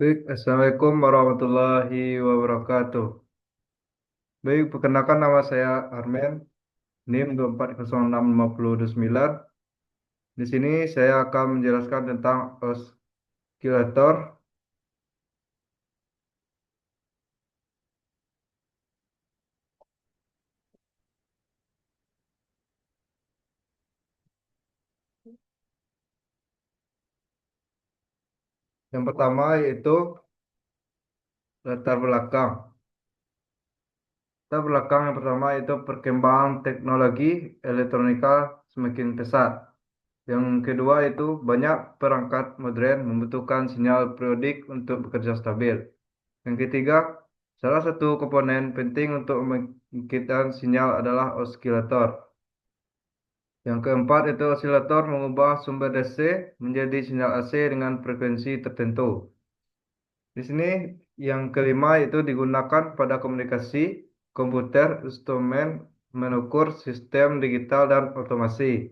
Baik, Assalamualaikum warahmatullahi wabarakatuh. Baik, perkenalkan nama saya Armen, NIM 2406529. Di sini saya akan menjelaskan tentang oskilator. Yang pertama yaitu latar belakang. Latar belakang yang pertama itu perkembangan teknologi elektronika semakin pesat. Yang kedua itu banyak perangkat modern membutuhkan sinyal periodik untuk bekerja stabil. Yang ketiga, salah satu komponen penting untuk membangkitkan sinyal adalah osilator. Yang keempat itu osilator mengubah sumber DC menjadi sinyal AC dengan frekuensi tertentu. Di sini yang kelima itu digunakan pada komunikasi, komputer, instrumen, mengukur sistem digital dan otomasi.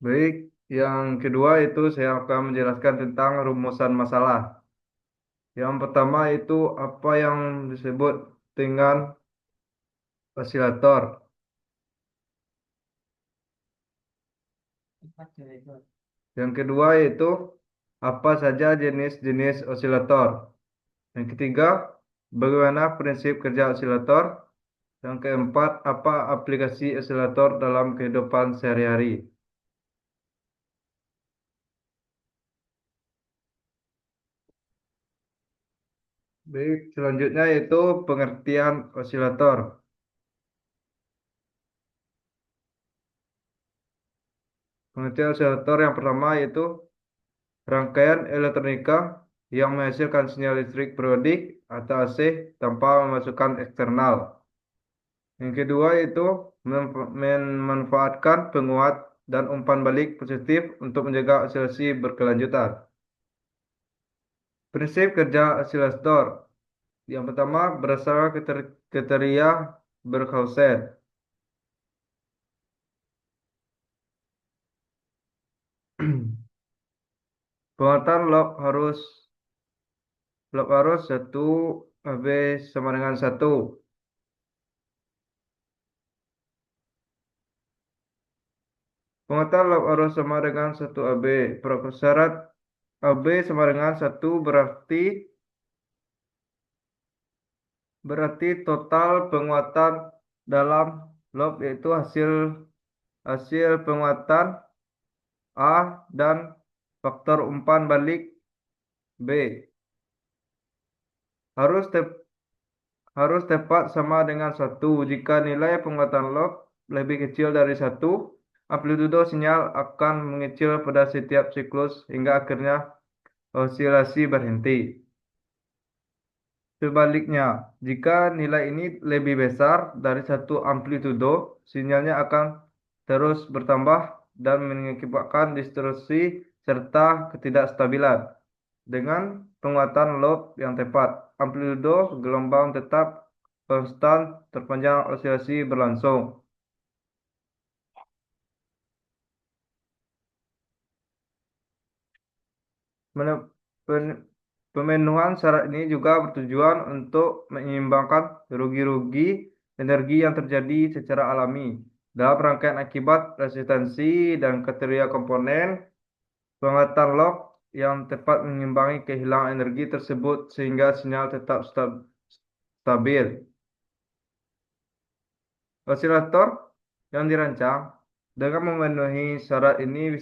Baik, yang kedua itu saya akan menjelaskan tentang rumusan masalah. Yang pertama itu apa yang disebut dengan osilator. Yang kedua yaitu apa saja jenis-jenis osilator. Yang ketiga, bagaimana prinsip kerja osilator. Yang keempat, apa aplikasi osilator dalam kehidupan sehari-hari. Baik, selanjutnya yaitu pengertian osilator. Pengertian osilator yang pertama yaitu rangkaian elektronika yang menghasilkan sinyal listrik periodik atau AC tanpa memasukkan eksternal. Yang kedua itu memanfaatkan penguat dan umpan balik positif untuk menjaga osilasi berkelanjutan. Prinsip kerja osilator. Yang pertama berdasarkan kriteria Berkhausen. Penguatan log harus 1 AB sama dengan 1. Penguatan log harus sama dengan 1 AB. Persyarat AB sama dengan 1 berarti total penguatan dalam lob yaitu hasil hasil penguatan A dan faktor umpan balik B harus harus tepat sama dengan 1. Jika nilai penguatan lob lebih kecil dari 1, amplitudo sinyal akan mengecil pada setiap siklus hingga akhirnya osilasi berhenti. Sebaliknya, jika nilai ini lebih besar dari 1 amplitudo, sinyalnya akan terus bertambah dan mengakibatkan distorsi serta ketidakstabilan. Dengan penguatan lob yang tepat, amplitudo gelombang tetap konstan terpanjang osilasi berlangsung. Men- pen- Pemenuhan syarat ini juga bertujuan untuk menyeimbangkan rugi-rugi energi yang terjadi secara alami dalam rangkaian akibat resistansi dan kriteria komponen. Penguatan lock yang tepat mengimbangi kehilangan energi tersebut sehingga sinyal tetap stabil. Osilator yang dirancang dengan memenuhi syarat ini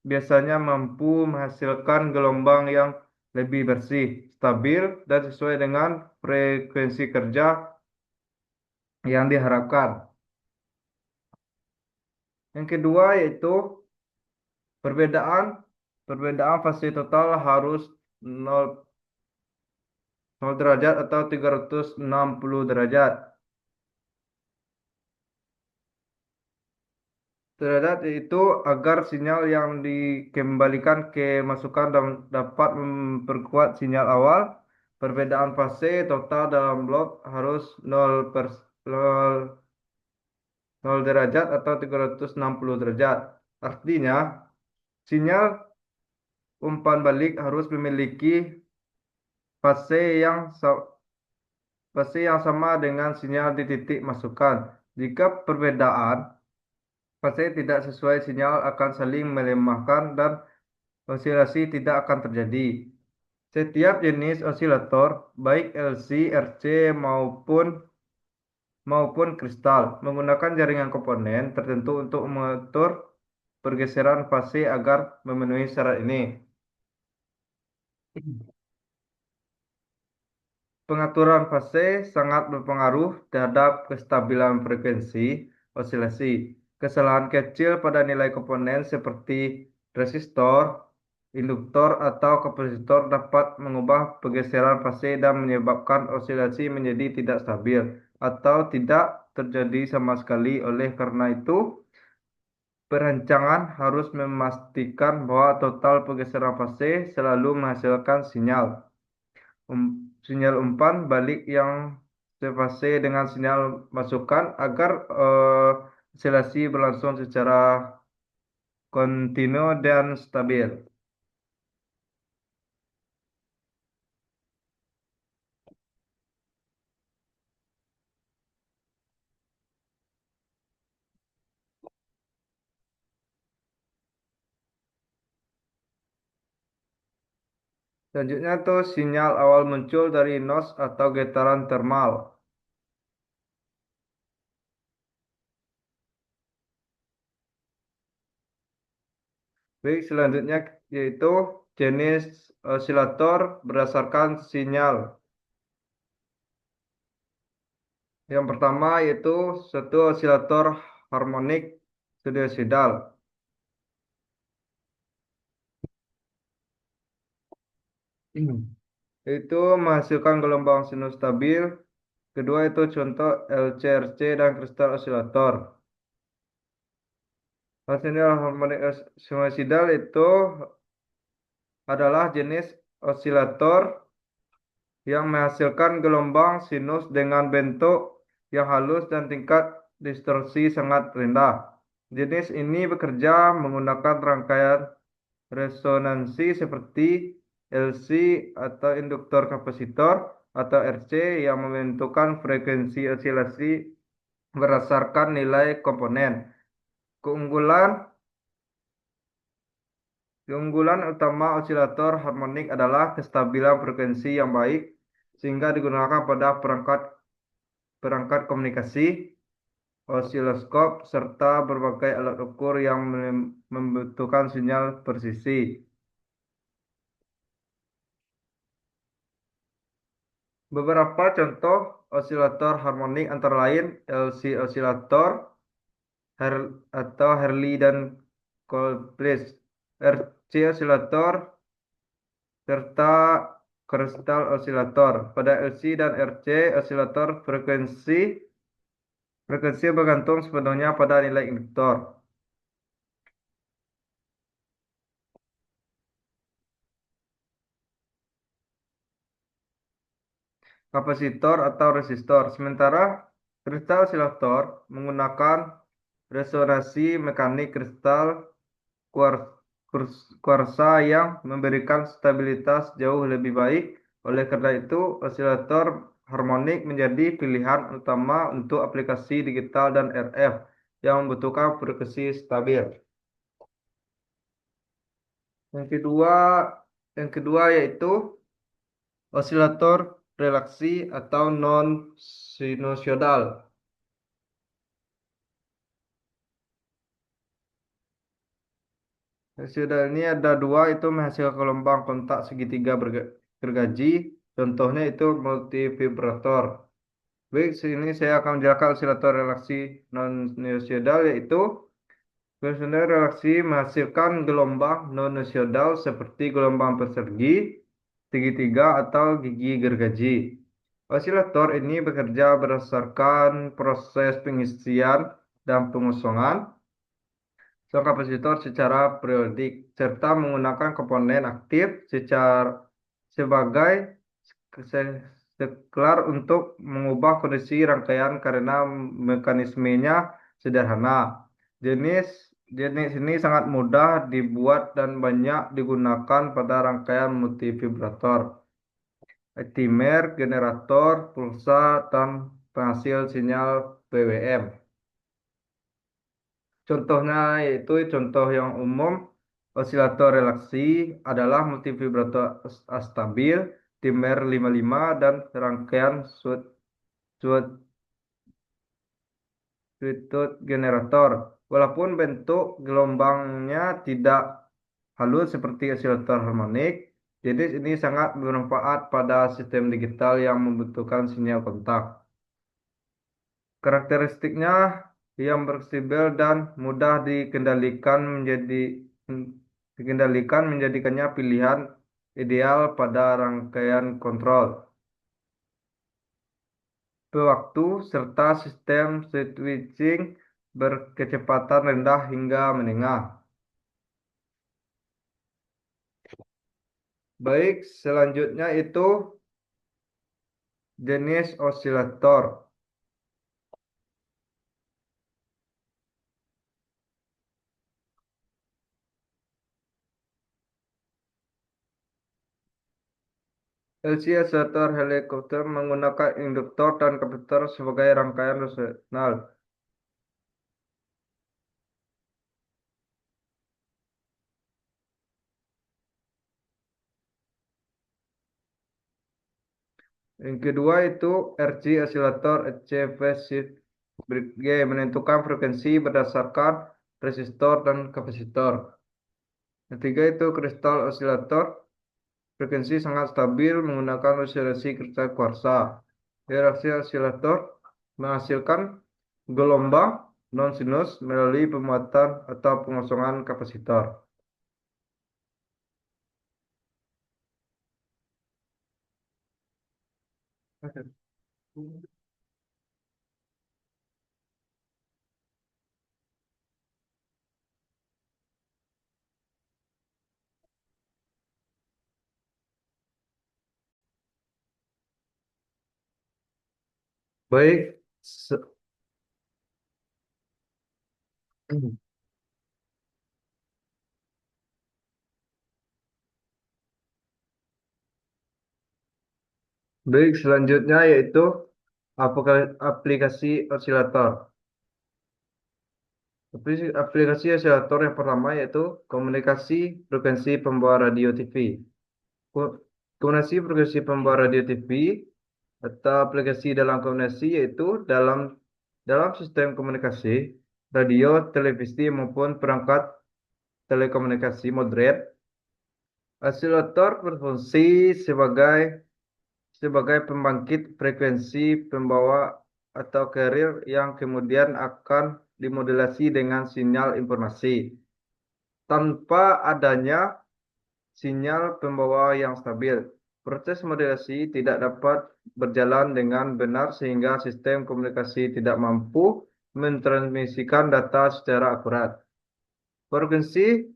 biasanya mampu menghasilkan gelombang yang lebih bersih, stabil, dan sesuai dengan frekuensi kerja yang diharapkan. Yang kedua yaitu perbedaan perbedaan fase total harus 0, 0 derajat atau 360 derajat. Derajat itu agar sinyal yang dikembalikan ke masukan dapat memperkuat sinyal awal. Perbedaan fase total dalam blok harus 0 derajat atau 360 derajat. Artinya, sinyal umpan balik harus memiliki fase yang sama dengan sinyal di titik masukan. Jika perbedaan fase tidak sesuai, sinyal akan saling melemahkan dan osilasi tidak akan terjadi. Setiap jenis osilator, baik LC, RC maupun kristal, menggunakan jaringan komponen tertentu untuk mengatur pergeseran fase agar memenuhi syarat ini. Pengaturan fase sangat berpengaruh terhadap kestabilan frekuensi osilasi. Kesalahan kecil pada nilai komponen seperti resistor, induktor, atau kapasitor dapat mengubah pergeseran fase dan menyebabkan osilasi menjadi tidak stabil atau tidak terjadi sama sekali. Oleh karena itu, perancangan harus memastikan bahwa total pergeseran fase selalu menghasilkan sinyal umpan balik yang sefase dengan sinyal masukan agar osilasi berlangsung secara kontinu dan stabil. Selanjutnya tuh sinyal awal muncul dari nos atau getaran termal. Baik, selanjutnya yaitu jenis osilator berdasarkan sinyal. Yang pertama yaitu satu osilator harmonik sinusoidal. Itu menghasilkan gelombang sinus stabil. Kedua itu contoh LCRC dan kristal osilator. Sinyal harmonik sinusoidal itu adalah jenis osilator yang menghasilkan gelombang sinus dengan bentuk yang halus dan tingkat distorsi sangat rendah. Jenis ini bekerja menggunakan rangkaian resonansi seperti LC atau induktor kapasitor atau RC yang menentukan frekuensi osilasi berdasarkan nilai komponen. Keunggulan Keunggulan utama osilator harmonik adalah kestabilan frekuensi yang baik, sehingga digunakan pada perangkat perangkat komunikasi, osiloskop, serta berbagai alat ukur yang membutuhkan sinyal presisi. Beberapa contoh osilator harmonik antara lain LC osilator, atau Hartley dan Colpitts, RC osilator, serta kristal osilator. Pada LC dan RC osilator frekuensi bergantung sepenuhnya pada nilai induktor. Kapasitor atau resistor. Sementara kristal osilator menggunakan resonansi mekanik kristal kuarsa yang memberikan stabilitas jauh lebih baik. Oleh karena itu, osilator harmonik menjadi pilihan utama untuk aplikasi digital dan RF yang membutuhkan frekuensi stabil. Yang kedua, yang kedua yaitu osilator relaksi atau non sinusoidal. Sinusoidal ini ada dua, itu menghasilkan gelombang kontak segitiga gergaji. Contohnya itu multivibrator. Baik, sini saya akan menjelaskan osilator relaksi non sinusoidal, yaitu osilator relaksi menghasilkan gelombang non sinusoidal seperti gelombang persegi, segitiga, atau gigi gergaji. Osilator ini bekerja berdasarkan proses pengisian dan pengosongan. kapasitor secara periodik serta menggunakan komponen aktif secara sebagai seklar untuk mengubah kondisi rangkaian karena mekanismenya sederhana. Jenis jenis ini sangat mudah dibuat dan banyak digunakan pada rangkaian multivibrator, timer, generator, pulsa, dan penghasil sinyal PWM. Contohnya yaitu contoh yang umum, osilator relaksi adalah multivibrator astabil, timer 55 dan rangkaian Sweetwood generator. Walaupun bentuk gelombangnya tidak halus seperti osilator harmonik, jenis ini sangat bermanfaat pada sistem digital yang membutuhkan sinyal kontak. Karakteristiknya yang fleksibel dan mudah dikendalikan menjadikannya pilihan ideal pada rangkaian kontrol, pewaktu, serta sistem switching berkecepatan rendah hingga menengah. Baik, selanjutnya itu jenis osilator. LC osilator helikopter menggunakan induktor dan kapasitor sebagai rangkaian resonans. Yang kedua itu RC osilator EC phase shift bridge menentukan frekuensi berdasarkan resistor dan kapasitor. Yang ketiga itu kristal osilator, frekuensi sangat stabil menggunakan oscilasi kristal kuarsa. RC osilator menghasilkan gelombang non sinus melalui pemuatan atau pengosongan kapasitor. Baik, baik selanjutnya yaitu aplikasi osilator. Aplikasi osilator yang pertama yaitu komunikasi frekuensi pembawa radio TV. Komunikasi frekuensi pembawa radio TV atau aplikasi dalam komunikasi yaitu dalam sistem komunikasi radio, televisi maupun perangkat telekomunikasi moderat. Osilator berfungsi sebagai pembangkit frekuensi pembawa atau carrier yang kemudian akan dimodulasi dengan sinyal informasi. Tanpa adanya sinyal pembawa yang stabil, proses modulasi tidak dapat berjalan dengan benar sehingga sistem komunikasi tidak mampu mentransmisikan data secara akurat. Frekuensi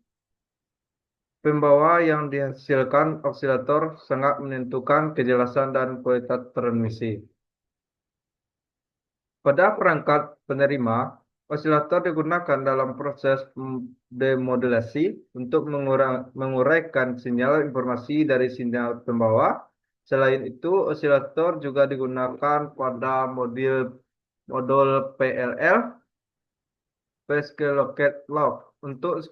pembawa yang dihasilkan osilator sangat menentukan kejelasan dan kualitas transmisi. Pada perangkat penerima, osilator digunakan dalam proses demodulasi untuk menguraikan sinyal informasi dari sinyal pembawa. Selain itu, osilator juga digunakan pada modul PLL, Phase Locate Lock, untuk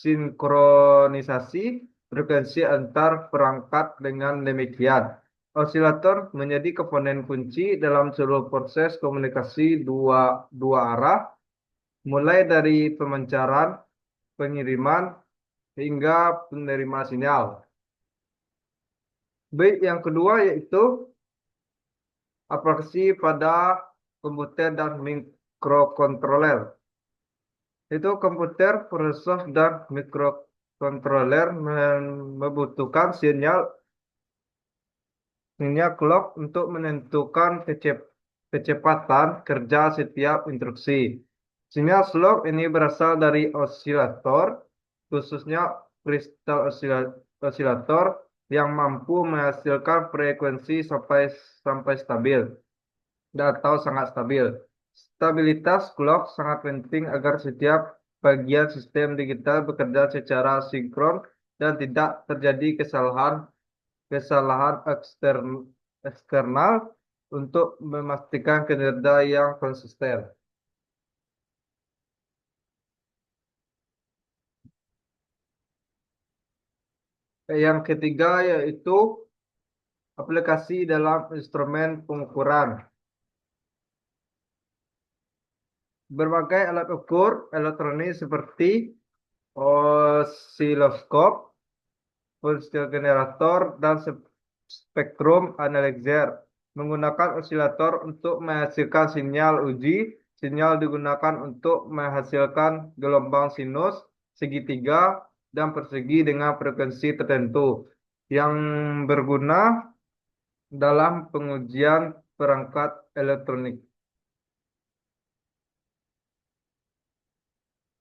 sinkronisasi frekuensi antar perangkat. Dengan demikian, osilator menjadi komponen kunci dalam seluruh proses komunikasi dua arah, mulai dari pemancaran, pengiriman, hingga penerima sinyal. Baik, yang kedua yaitu aplikasi pada komputer dan mikrokontroler. Itu komputer, prosesor, dan mikrokontroler membutuhkan sinyal clock untuk menentukan kecepatan kerja setiap instruksi. Sinyal slog ini berasal dari osilator, khususnya kristal osilator yang mampu menghasilkan frekuensi sampai sampai stabil atau sangat stabil. Stabilitas clock sangat penting agar setiap bagian sistem digital bekerja secara sinkron dan tidak terjadi kesalahan kesalahan eksternal untuk memastikan kinerja yang konsisten. Yang ketiga yaitu aplikasi dalam instrumen pengukuran. Berbagai alat ukur elektronik seperti osiloskop, pulse generator, dan spektrum analyzer menggunakan osilator untuk menghasilkan sinyal uji. Sinyal digunakan untuk menghasilkan gelombang sinus, segitiga, dan persegi dengan frekuensi tertentu yang berguna dalam pengujian perangkat elektronik.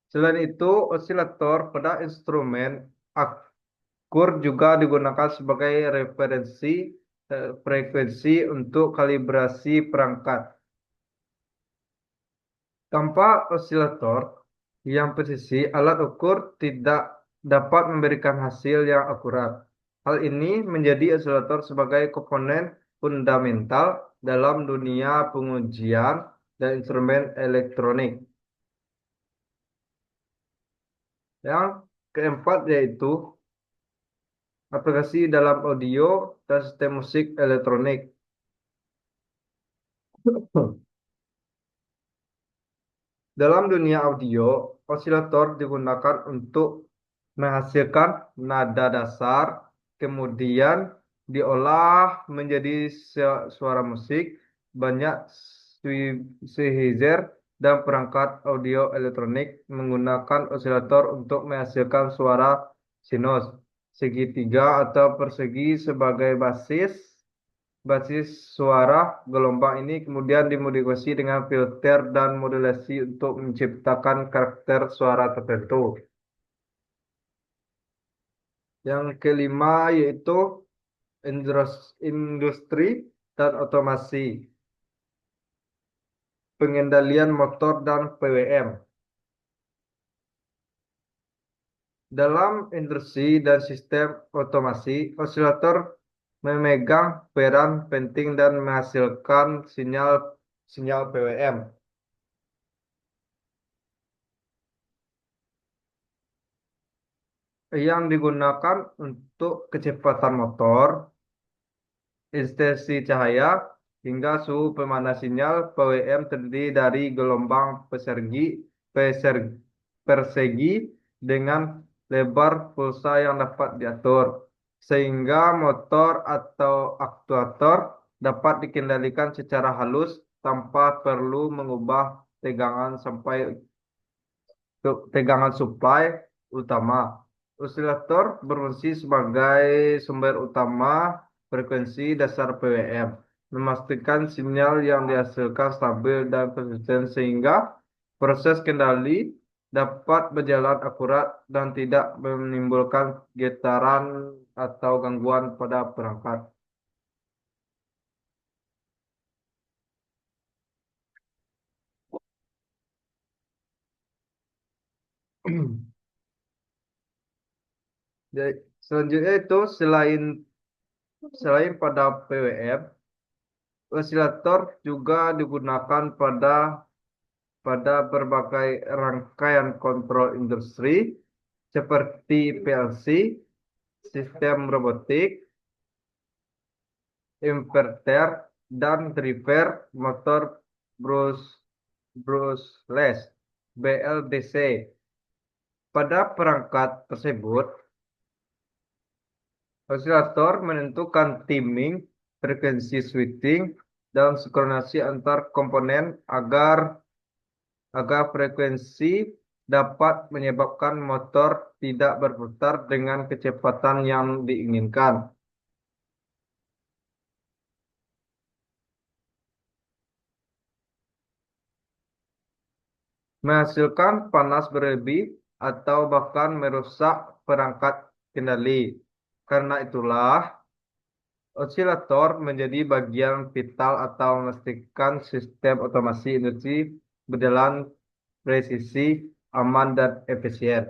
Selain itu, osilator pada instrumen ukur juga digunakan sebagai referensi frekuensi untuk kalibrasi perangkat. Tanpa osilator yang presisi, alat ukur tidak dapat memberikan hasil yang akurat. Hal ini menjadi osilator sebagai komponen fundamental dalam dunia pengujian dan instrumen elektronik. Yang keempat yaitu aplikasi dalam audio dan sistem musik elektronik. Dalam dunia audio, osilator digunakan untuk menghasilkan nada dasar, kemudian diolah menjadi suara musik. Banyak synthesizer dan perangkat audio elektronik menggunakan osilator untuk menghasilkan suara sinus, segitiga atau persegi sebagai basis suara. Gelombang ini kemudian dimodifikasi dengan filter dan modulasi untuk menciptakan karakter suara tertentu. Yang kelima yaitu industri dan otomasi, pengendalian motor dan PWM. Dalam industri dan sistem otomasi, osilator memegang peran penting dan menghasilkan sinyal sinyal PWM yang digunakan untuk kecepatan motor, intensitas cahaya, hingga suhu pemanas sinyal. PWM terdiri dari gelombang persegi dengan lebar pulsa yang dapat diatur, sehingga motor atau aktuator dapat dikendalikan secara halus tanpa perlu mengubah tegangan supply utama. Osilator berfungsi sebagai sumber utama frekuensi dasar PWM, memastikan sinyal yang dihasilkan stabil dan konsisten sehingga proses kendali dapat berjalan akurat dan tidak menimbulkan getaran atau gangguan pada perangkat. Jadi, selanjutnya itu selain pada PWM, osilator juga digunakan pada berbagai rangkaian kontrol industri seperti PLC, sistem robotik, inverter, dan driver motor brushless (BLDC). Pada perangkat tersebut, osilator menentukan timing, frekuensi switching, dan sinkronisasi antar komponen agar frekuensi dapat menyebabkan motor tidak berputar dengan kecepatan yang diinginkan. menghasilkan panas berlebih atau bahkan merusak perangkat kendali. Karena itulah, osilator menjadi bagian vital atau memastikan sistem otomasi industri berjalan presisi, aman, dan efisien.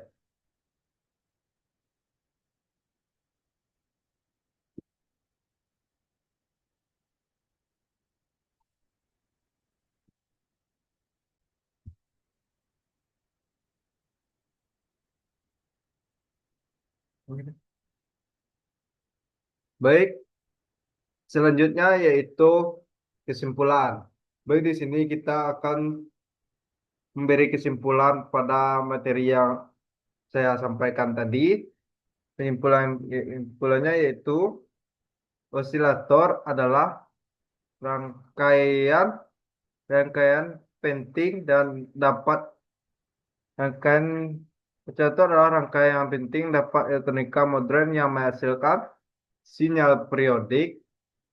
Baik, selanjutnya yaitu kesimpulan. Baik, di sini kita akan memberi kesimpulan pada materi yang saya sampaikan tadi. Kesimpulannya yaitu osilator adalah rangkaian rangkaian penting dan dapat rangkaian osilator adalah rangkaian yang penting dapat elektronika modern yang menghasilkan sinyal periodik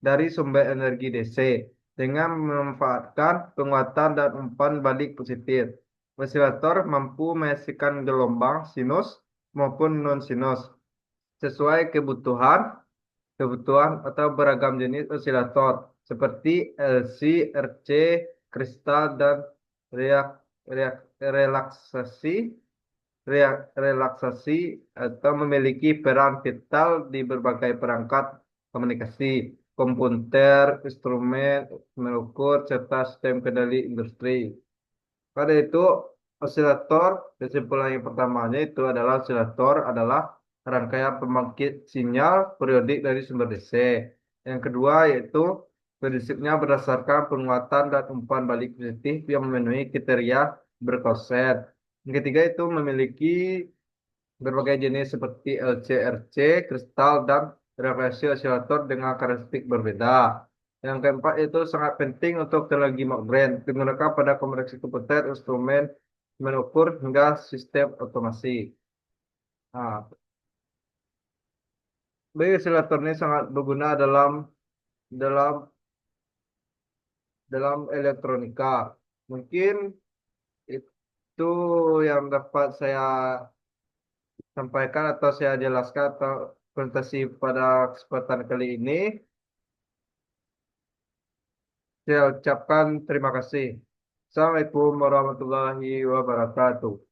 dari sumber energi DC dengan memanfaatkan penguatan dan umpan balik positif. Osilator mampu menghasilkan gelombang sinus maupun non sinus sesuai kebutuhan atau beragam jenis osilator seperti LC, RC, kristal dan relaksasi relaksasi atau memiliki peran vital di berbagai perangkat komunikasi, komputer, instrumen, mengukur, serta sistem kendali industri. Pada itu, osilator, kesimpulan yang pertamanya itu adalah osilator adalah rangkaian pembangkit sinyal periodik dari sumber DC. Yang kedua yaitu prinsipnya berdasarkan penguatan dan umpan balik positif yang memenuhi kriteria berkoset. Yang ketiga itu memiliki berbagai jenis seperti LC-RC, kristal, dan refleksi osilator dengan karakteristik berbeda. Yang keempat itu sangat penting untuk teknologi modern, digunakan pada komunikasi komputer, instrumen, mengukur, hingga sistem otomasi. Nah, bagi osilator ini sangat berguna dalam dalam elektronika. Mungkin itu yang dapat saya sampaikan atau saya jelaskan atau presentasi pada kesempatan kali ini. Saya ucapkan terima kasih. Assalamualaikum warahmatullahi wabarakatuh.